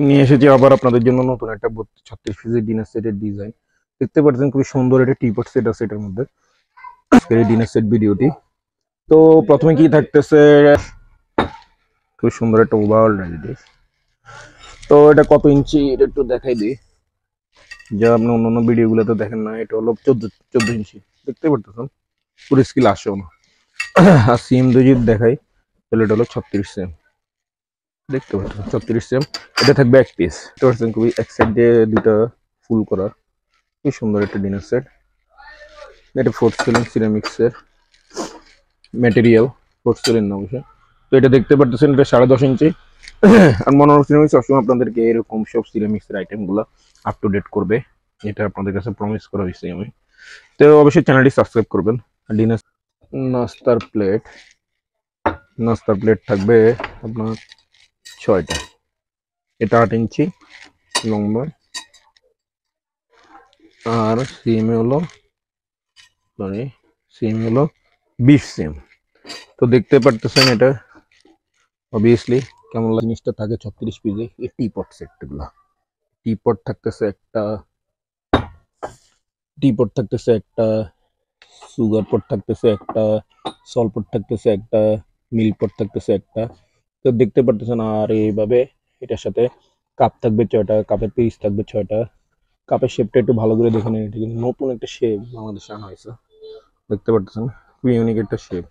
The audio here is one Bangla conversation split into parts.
নিয়ে এসেছি আবার আপনাদের জন্য নতুন একটা 36 পিসের ডিনার সেটের ডিজাইন। দেখতে পাচ্ছেন খুবই সুন্দর একটা টিপট সেট আছে এটার মধ্যে। এই ডিনার সেট ভিডিওটি তো প্রথমে কি থাকতেছে, খুব সুন্দর একটা ওভারঅল ডাইনিং। তো এটা কত ইঞ্চি এটা একটু দেখাই দিই, যা আপনি অন্যান্য ভিডিওগুলোতে দেখেন না। এটা হলো 14 ইঞ্চি, দেখতে পারতেছেন পুরো স্কিল আসেও না। আর সিএম যদি দেখাই তাহলে এটা হলো 36 সেম, দেখতে পাচ্ছেন 36 সেম। এটা থাকবে এক পিস, দেখতে পাচ্ছেন খুবই এক সাইড দিয়ে দুটা ফুল করা, কি সুন্দর একটা ডিনার সেট। এটা ফোর্থ সিলিং সিরামিক্সের ম্যাটেরিয়াল, ফোর্থ সিলিং না অবশ্য। তো এটা দেখতে পারতেছেন এটা 10.5 ইঞ্চি। আর মনোরম সিরামিক্স সবসময় আপনাদেরকে এরকম সব সিরামিক্সের আইটেমগুলো আপ টু ডেট করবে, এটা আপনাদের কাছে প্রমিস করা হয়েছে আমি। তো অবশ্যই চ্যানেলটি সাবস্ক্রাইব করবেন। ডিনার নাস্তার প্লেট, নাস্তার প্লেট থাকবে আপনার 6টা। এটা 8 ইঞ্চি লম্বা, আর সিএম হলো সিএম হলো 20 সেম। তো দেখতে পারতেছেন এটা অবভিয়াসলি কেমন জিনিসটা থাকে 36 পিসে। এই টিপট সেটগুলো, টিপট থাকতেছে একটা, টিপট থাকতেছে একটা, সুগার পট থাকতেছে একটা, সল্ট পট থাকতেছে একটা, মিল্ক পট থাকতেছে একটা। তো দেখতে পারতেছেন আর এইভাবে এটার সাথে কাপ থাকবে 6টা, কাপের পিস থাকবে 6টা। কাপের শেপটা একটু ভালো করে দেখে নিন, এটা কিন্তু নতুন একটা শেপ বাংলাদেশে আনা হয়েছে, দেখতে পারতেছেন খুবই ইউনিক একটা শেপ।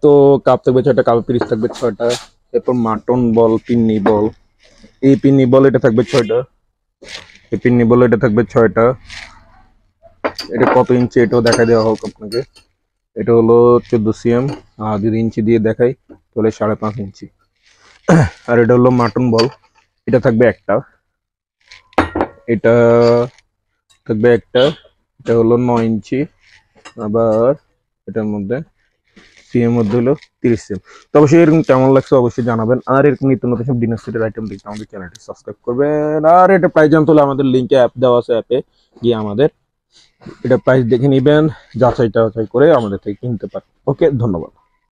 তো কাপ থাকবে 6টা, কাপের পিস থাকবে 6টা। এরপর মাটন বল, পিন্নি বল, এই পিন্নি বল এটা থাকবে 6টা, এই পিন্নি বল এটা থাকবে 6টা। এটা কত ইঞ্চি এটাও দেখা দেওয়া হোক আপনাকে। এটা হলো 14 সিএম, আর যদি ইঞ্চি দিয়ে দেখাই তাহলে 5.5 ইঞ্চি। আর এটা হলো মাটন বল, এটা থাকবে একটা, এটা থাকবে একটা, এটা হলো 9 ইঞ্চি। আবার এটার মধ্যে সিএম মধ্যে হলো 30 সিএম। তো অবশ্যই এরকম কেমন লাগছে অবশ্যই জানাবেন। আর এরকম নিত্য নতুন সব ডিনার সেটের আইটেম দেখতে আমাদের চ্যানেলটি সাবস্ক্রাইব করবেন। আর এটা প্রাইস জানতে হলে আমাদের লিঙ্কে অ্যাপ দেওয়া আছে, অ্যাপে গিয়ে আমাদের এটা প্রাইস দেখে নেবেন, যাচাই টাচাই করে আমাদের থেকে কিনতে পারেন। ওকে, ধন্যবাদ।